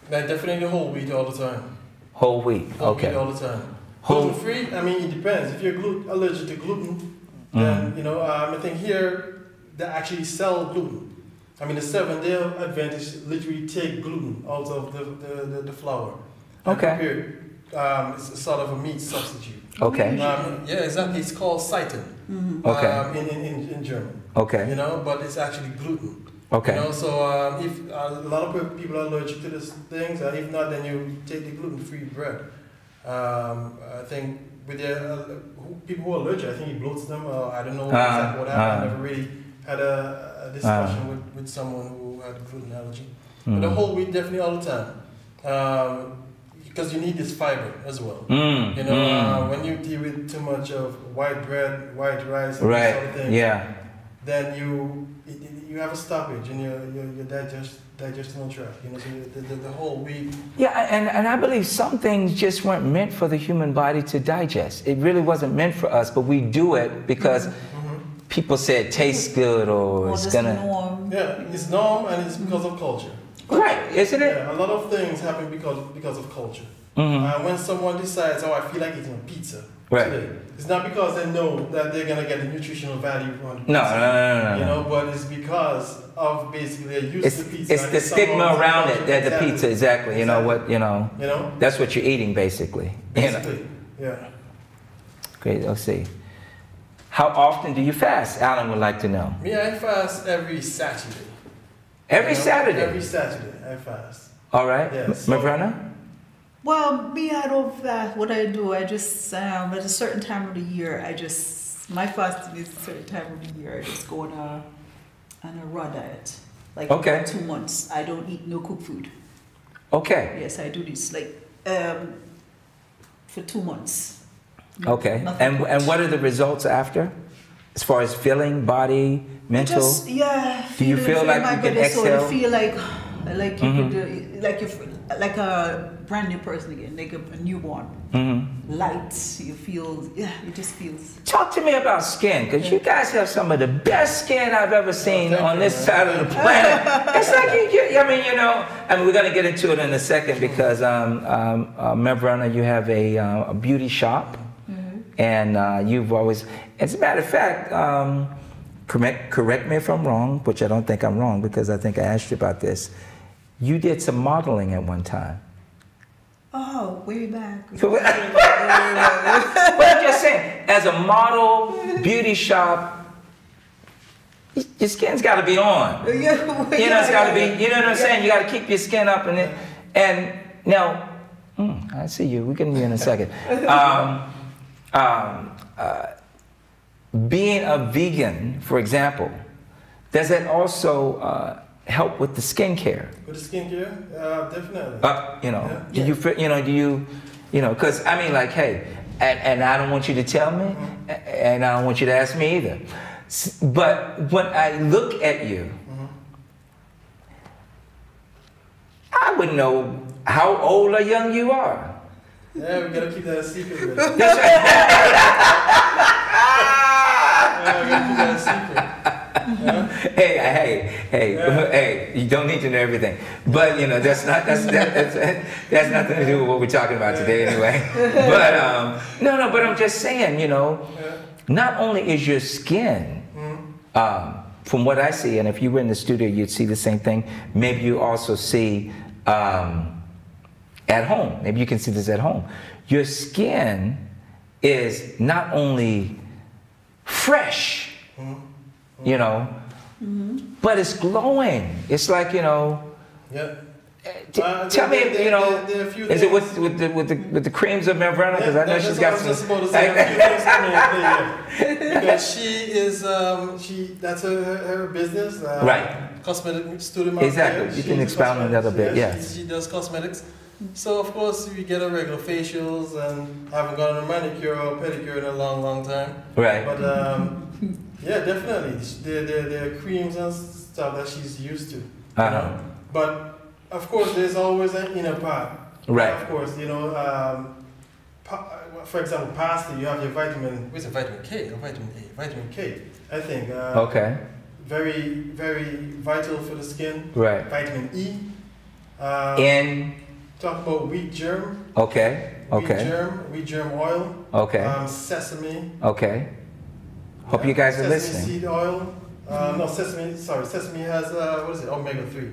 Definitely whole wheat all the time. Whole wheat, okay. Whole wheat all the time. Gluten-free, I mean, it depends. If you're allergic to gluten, then, you know, I think here they actually sell gluten. I mean, the Seventh-day Adventists literally take gluten out of the flour. Okay. It's sort of a meat substitute. Okay. Yeah, exactly. It's called Seitan. Okay. In German. Okay. You know, but it's actually gluten. Okay. You know, so if a lot of people are allergic to these things, if not, then you take the gluten-free bread. I think with the people who are allergic, I think it bloats them. I don't know exactly what happened. I never really had a discussion with someone who had a gluten allergy. But the whole wheat definitely all the time. Because you need this fiber as well. You know, when you deal with too much of white bread, white rice, and this sort of thing, then you have a stoppage in your digestional tract. You know, so the whole wheat. Yeah, and I believe some things just weren't meant for the human body to digest. It really wasn't meant for us, but we do it because people say it tastes good or it's gonna. Norm. Yeah, it's norm and it's because of culture. Right, isn't it? Yeah, a lot of things happen because of culture. When someone decides, oh, I feel like eating a pizza today, it's not because they know that they're gonna get the nutritional value from the pizza. No. You know, but it's because of basically they're used to pizza. It's the stigma around it, that the pizza, exactly. You know what? You know. That's what you're eating, basically. Basically, yeah. Great. Let's see. How often do you fast? Alan would like to know. Me, I fast every Saturday. Every Saturday? Every Saturday, I fast. All right. Yeah, Mavrana? Well, me, I don't fast. What I do, I just, at a certain time of the year, my fasting is a certain time of the year. I just go on a raw diet. Like for 2 months. I don't eat no cooked food. Okay. Yes, I do this like for 2 months. Okay. And what are the results after? As far as feeling, body, mental? Do you feel like you can exhale? So you feel like you could, like a brand new person again, like a newborn. Light, you feel, it just feels. Talk to me about skin, because you guys have some of the best skin I've ever seen on this side of the planet. It's like we're going to get into it in a second because, Mavrana, you have a beauty shop, and you've always, as a matter of fact, correct me if I'm wrong, which I don't think I'm wrong because I think I asked you about this. You did some modeling at one time. Oh, way back. But I'm just saying, as a model, beauty shop, your skin's got to be on. You know, it's got to be. You know what I'm saying? You got to keep your skin up, and now, I see you. We're getting you in a second. Being a vegan, for example, does that also help with the skincare? With the skincare, definitely. You know, do you feel? You know, do you? You know, because I mean, like, hey, and I don't want you to tell me, and I don't want you to ask me either. But when I look at you, I wouldn't know how old or young you are. Yeah, we gotta keep that a secret. That's right. We gotta keep that a secret. Hey, you don't need to know everything. But, you know, that's nothing to do with what we're talking about today anyway. But, no, but I'm just saying, you know, not only is your skin, from what I see, and if you were in the studio, you'd see the same thing. Maybe you also see at home. Maybe you can see this at home. Your skin is not only fresh, you know, but it's glowing. It's like, you know. Yeah. Tell me, you know, is it with the creams of Melvrana? Because I know she's got some. Because she is, that's her business. Right. Cosmetic studio. Exactly. You can expound on that a bit. Yes. She does cosmetics. So of course we get our regular facials, and I haven't gotten a manicure or pedicure in a long time. Right. But yeah, definitely there are creams and stuff that she's used to. You know? But of course, there's always an inner part. Right. Of course, you know, for example, pasta, you have your vitamin, what's it, vitamin K or vitamin A? Vitamin K, I think. Okay. Very, very vital for the skin. Right. Vitamin E. Talk about wheat germ. Okay. Wheat germ oil. Okay. Sesame. Okay. Hope you guys are listening. Sesame seed oil. No, sesame, sorry, sesame has, what is it, omega-3.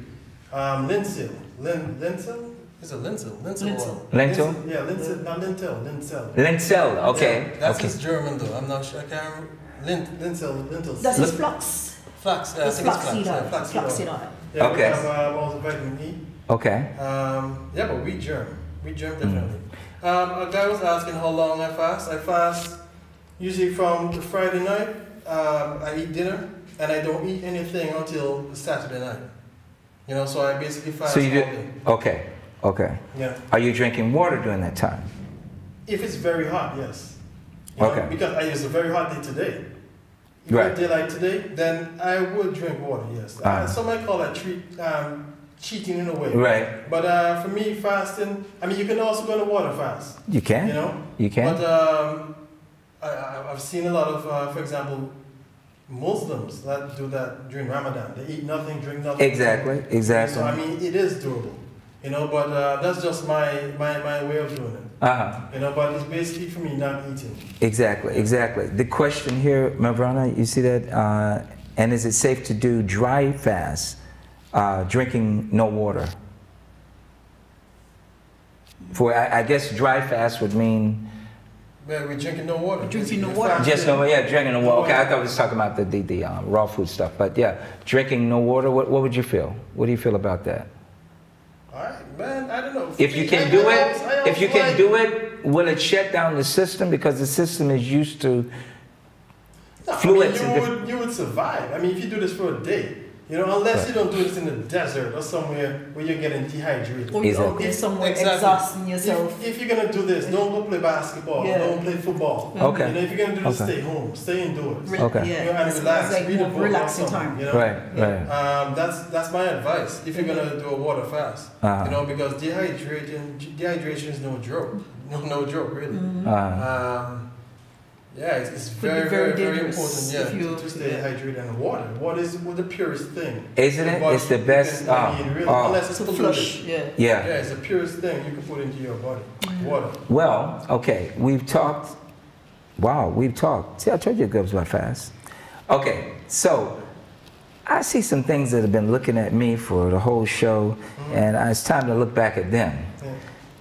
Linseed. Linseed? It's a linseed. Linseed oil. Lentil? Yeah, linseed, not lintel, linseed. Linseed, okay. Yeah, that's his German though, I'm not sure, I can't remember. Lintel. That's his flax. Flax, I think it's flax. Flaxseed oil. Yeah, okay. We have also vitamin E. Okay. Yeah, but wheat germ definitely. A guy was asking how long I fast. I fast usually from the Friday night, I eat dinner, and I don't eat anything until the Saturday night. You know, so I basically fast so you all day. Okay. Yeah. Are you drinking water during that time? If it's very hot, yes. You know, because it's a very hot day today. If right. a day like today, then I would drink water, yes. Some might call that cheating in a way. Right. But for me, fasting, I mean, you can also go on a water fast. You can. You know? You can. But I've seen a lot of, for example, Muslims that do that during Ramadan. They eat nothing, drink nothing. Exactly. So I mean, it is doable, you know. But that's just my way of doing it. You know, but it's basically for me not eating. Exactly. The question here, Melvrana, you see that? And is it safe to do dry fast, drinking no water? For I guess dry fast would mean. Well, we're drinking no water. Drinking no water. Just no, yeah, drinking no water. Okay, I thought we was talking about the raw food stuff, but yeah, drinking no water. What would you feel? What do you feel about that? All right, man. I don't know. If you can do it, will it shut down the system because the system is used to fluids? I mean, you would survive. I mean, if you do this for a day. You know, unless you don't do this in the desert or somewhere where you're getting dehydrated. Or you're somewhere exhausting yourself. If you're going to do this, don't go play basketball. Yeah. Don't play football. Okay. You know, if you're going to do this, stay home. Stay indoors. Okay. Yeah. You know, and relax. It's like read a more book relaxing time. You know? Right. That's my advice if you're going to do a water fast. You know, because dehydration is no joke. No joke, really. Yeah, it's very important, to stay hydrated, and water. Water is the purest thing. Isn't it? It's the best. Unless it's flush. Yeah, it's the purest thing you can put into your body. Water. Well, okay, we've talked. Wow, we've talked. See, I told you it goes by fast. Okay, so I see some things that have been looking at me for the whole show, and it's time to look back at them. Yeah.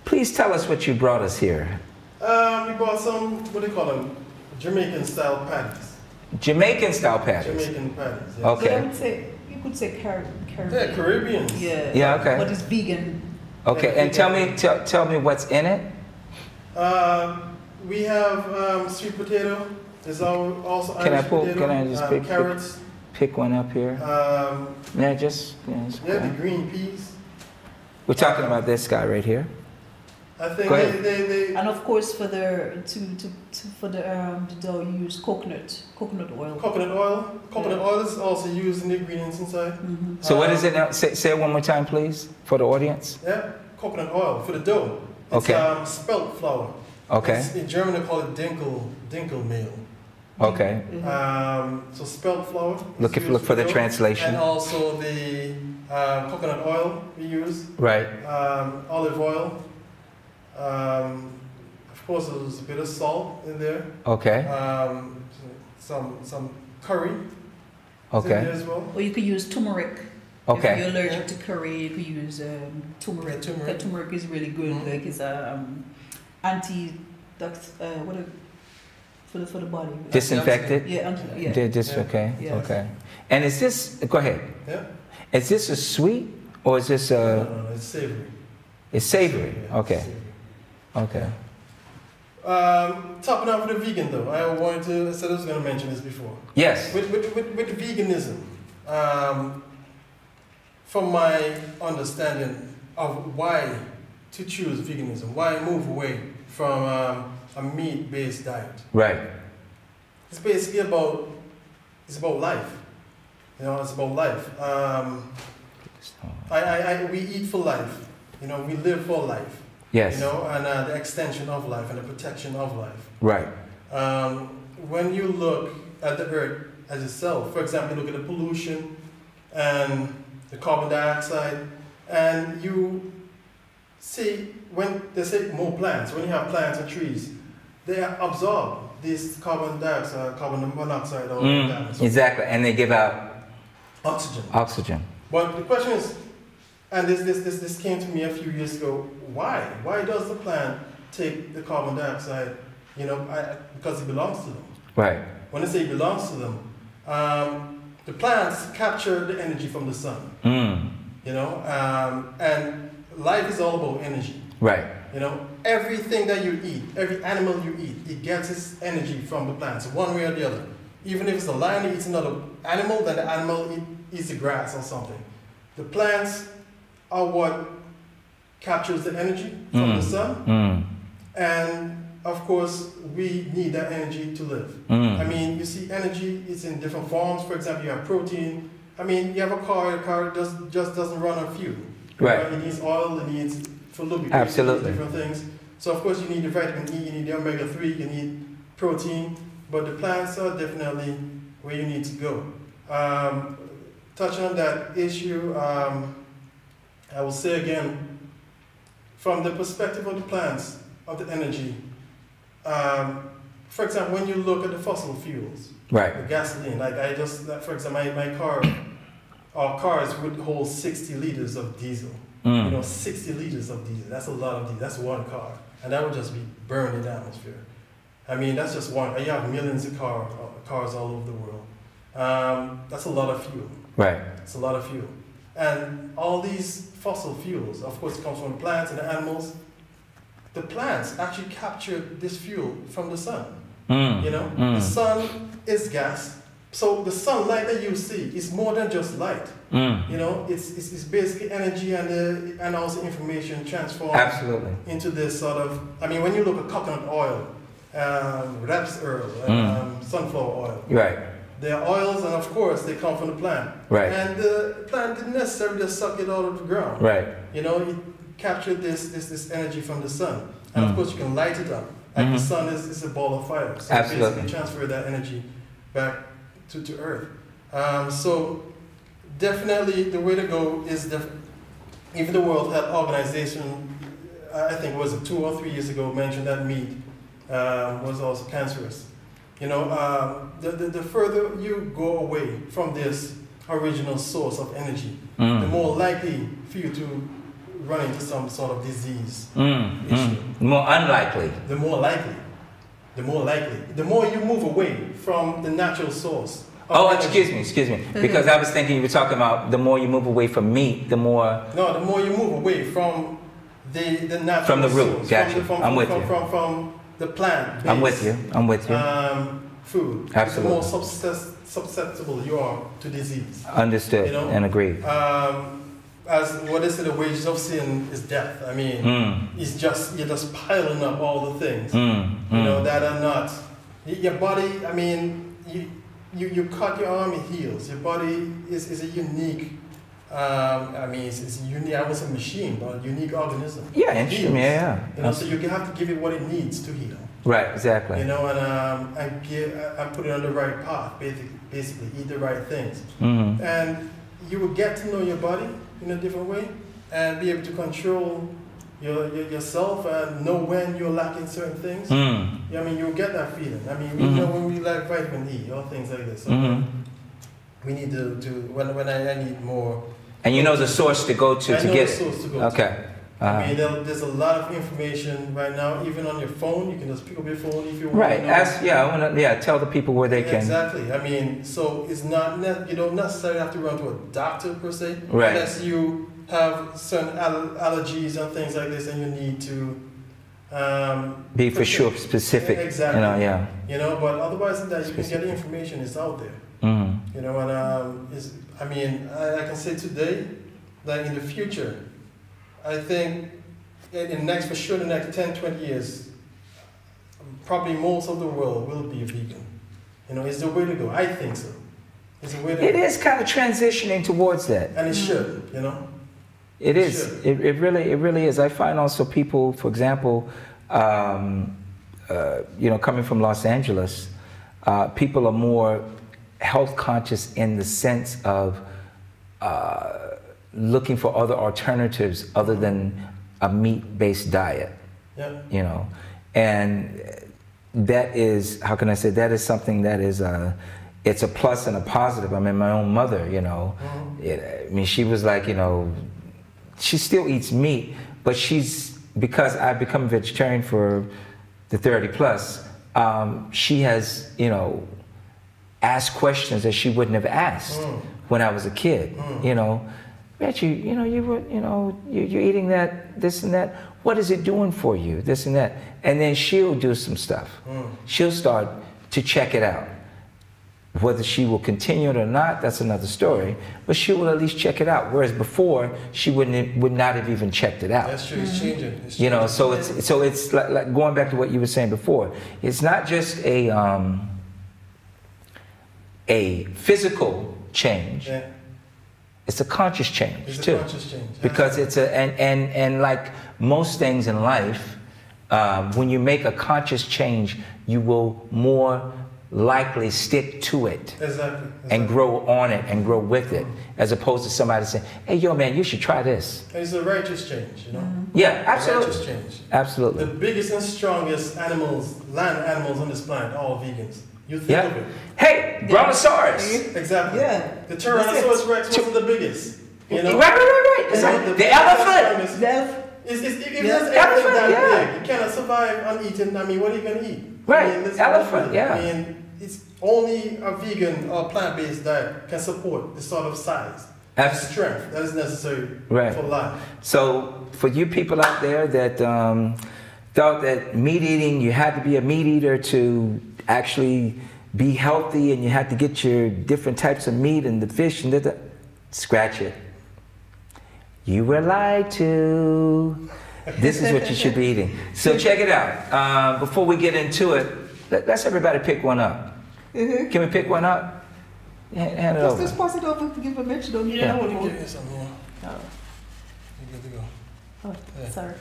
Please tell us what you brought us here. We bought some, what do you call them? Jamaican style patties. Jamaican style patties. Jamaican patties. Yes. Okay. So I would say, you could say Caribbean. Yeah, Caribbean. Yeah. Yeah. Okay. But it's vegan. Okay. And tell me what's in it. We have sweet potato. There's also Can I Irish pull? potato. Can I just carrots. pick one up here? Yeah, just The green peas. We're talking about this guy right here. I think Go ahead. they And of course, for the for the dough, you use coconut oil. coconut oil. Coconut oil is also used in the ingredients inside. So what is it now? Say it one more time, please, for the audience. Yeah, coconut oil for the dough. It's Okay. spelt flour. Okay. In German they call it dinkelmehl. Okay. So spelt flour. Look is used for the dough. translation. And also the coconut oil we use. Right. Olive oil. Of course, there's a bit of salt in there. Okay. Some curry. Is in Okay. there as well. Or you could use turmeric. Okay. If you're allergic to curry, you could use turmeric. Yeah, turmeric. Turmeric is really good. Like it's for the body. Disinfected. Yeah. Okay. Yes. Okay. And is this? Go ahead. Yeah. Is this a sweet or is this No, it's savory. It's savory. Yeah, Okay. savory. Okay. Topping off with the vegan though, I said I was going to mention this before. Yes. With veganism, from my understanding of why to choose veganism, why move away from a meat-based diet. Right. It's basically about life. You know, it's about life. We eat for life. You know, we live for life. Yes. You know, and the extension of life and the protection of life. Right. When you look at the earth as itself, for example, you look at the pollution and the carbon dioxide, and you see when they say more plants, when you have plants and trees, they absorb this carbon dioxide, carbon monoxide, all that. So Exactly, and they give out oxygen. oxygen. But the question is, and this came to me a few years ago, why? Why does the plant take the carbon dioxide? You know, because it belongs to them. Right. When I say it belongs to them, the plants capture the energy from the sun. You know, and life is all about energy. Right. You know, everything that you eat, every animal you eat, it gets its energy from the plants, one way or the other. Even if it's a lion that eats another animal, then the animal eats the grass or something. The plants are what captures the energy from the sun. And of course, we need that energy to live. I mean, you see energy is in different forms. For example, you have protein. I mean, you have a car just doesn't run on fuel. Right. It needs oil, it needs for lubrication, Absolutely. different things. So of course you need the vitamin E, you need the omega-3, you need protein, but the plants are definitely where you need to go. Touching on that issue, I will say again, from the perspective of the plants, of the energy, for example, when you look at the fossil fuels, Right. the gasoline, for example, my car, our cars would hold 60 liters of diesel. You know, 60 liters of diesel, that's a lot of diesel, that's one car. And that would just be burned in the atmosphere. I mean, that's just one, you have millions of cars all over the world. That's a lot of fuel. Right. It's a lot of fuel. And all these fossil fuels, of course, it comes from plants and animals. The plants actually capture this fuel from the sun. You know, the sun is gas. So the sunlight that you see is more than just light. You know, it's basically energy and also information transformed Absolutely. into this sort of. I mean, when you look at coconut oil, rapeseed oil, sunflower oil, Right. they are oils, and of course they come from the plant. Right. And the plant didn't necessarily just suck it out of the ground. Right. You know, it captured this energy from the sun, and of course you can light it up. Like the sun is a ball of fire. So Absolutely. basically transfer that energy back to Earth. So definitely the way to go is even the World Health Organization, I think it was 2 or 3 years ago, mentioned that meat was also cancerous. You know, the further you go away from this original source of energy, the more likely for you to run into some sort of disease issue. More unlikely. The more likely. The more likely. The more you move away from the natural source. Oh, excuse me. Because I was thinking you were talking about the more you move away from meat, the more... No, the more you move away from the natural from the root, source. gotcha. I'm with you. From the plant. I'm with you. I'm with you. Food. Absolutely. The more susceptible you are to disease. Understood, you know? And agreed. As what they say, the wages of sin is death. I mean, it's just you're just piling up all the things, you know, that are not your body. I mean, you cut your arm, it heals. Your body is a unique. I mean, it's unique. I was a machine, but a unique organism. Yeah, interesting. Yeah. You know, so you have to give it what it needs to heal. Right. Exactly. You know, and put it on the right path. Basically, eat the right things, and you will get to know your body in a different way and be able to control yourself and know when you're lacking certain things. Yeah, I mean, you'll get that feeling. I mean, we know when we lack vitamin E or things like this. So we need to when I need more. And you know the source to go to get the source to go okay. To. I mean, there's a lot of information right now, even on your phone. You can just pick up your phone if you want. Right. Tell the people where they can. Exactly. I mean, so it's not you don't necessarily have to run to a doctor per se, right, unless you have certain allergies and things like this, and you need to be for sure specific. Exactly. You know, yeah. You know, but otherwise than that, you can get the information. It's out there. You know, and I mean, I can say today that in the future, I think in the next 10, 20 years, probably most of the world will be vegan. You know, it's the way to go. I think so. It's the way to go. It is kind of transitioning towards that. And it should, you know. It is. It really is. I find also people, for example, you know, coming from Los Angeles, people are more health conscious in the sense of looking for other alternatives other than a meat-based diet. Yeah. You know, and that is, how can I say, that is something that is it's a plus and a positive. I mean, my own mother, you know, I mean, she was like, you know, she still eats meat, but because I've become a vegetarian for the 30 plus, she has, you know, asked questions that she wouldn't have asked when I was a kid. You know, Reggie, you're eating that, this and that. What is it doing for you? This and that. And then she'll do some stuff. She'll start to check it out. Whether she will continue it or not, that's another story. But she will at least check it out. Whereas before, she would not have even checked it out. That's true. It's changing. It's changing. You know, so it's like going back to what you were saying before. It's not just a physical change. Yeah. It's a conscious change it's too. A conscious change. Because it's and like most things in life, when you make a conscious change, you will more likely stick to it. Exactly. And grow on it and grow with it, as opposed to somebody saying, "Hey, yo, man, you should try this." It's a righteous change, you know. Yeah, absolutely. A righteous change. Absolutely. The biggest and strongest land animals on this planet, all vegans. You think of it. Hey, Brontosaurus. Exactly. Yeah. The Tyrannosaurus Rex wasn't the biggest. You know? Right. It's like the elephant. If there's anything that big, you cannot survive on eating. I mean, what are you going to eat? Right. I mean, Elephant. Yeah. I mean, it's only a vegan or plant-based diet can support the sort of size and strength that is necessary for life. So for you people out there that thought that meat eating, you had to be a meat eater to actually be healthy, and you had to get your different types of meat and the fish and scratch it. You were lied to. This is what you should be eating. So check it out. Before we get into it, let's everybody pick one up. Can we pick one up? Hand it over. Just pass it over to give a mention on. Yeah, I want to give you some more. Oh. You're good to go. Oh, yeah. Sorry.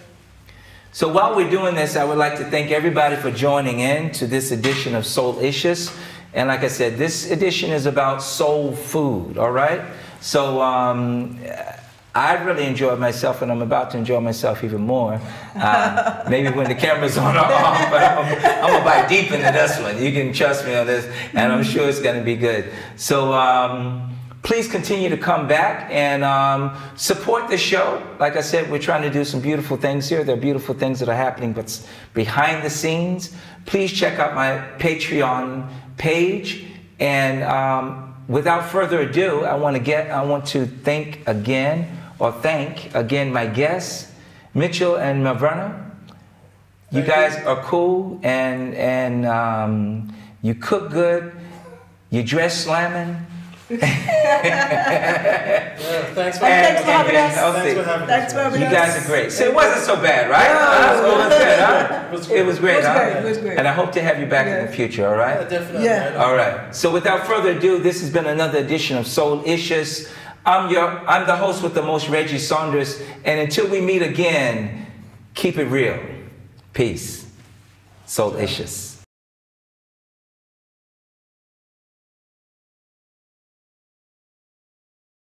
So while we're doing this, I would like to thank everybody for joining in to this edition of Soul-icious. And like I said, this edition is about soul food, all right? So I really enjoyed myself, and I'm about to enjoy myself even more. Maybe when the camera's on or off, but I'm gonna bite deep into this one. You can trust me on this, and I'm sure it's gonna be good. So please continue to come back and support the show. Like I said, we're trying to do some beautiful things here. There are beautiful things that are happening, but behind the scenes. Please check out my Patreon page. And without further ado, I want to thank again my guests, Mitchell and Mavrana. You guys are cool, and you cook good, you dress slamming. Thanks for having us. You guys are great. So it wasn't so bad, right? It was great. It was great. And I hope to have you back in the future, all right? Definitely. Yeah. All right. So without further ado, this has been another edition of Soul-icious. I'm the host with the most, Reggie Saunders. And until we meet again, keep it real. Peace. Soul-icious.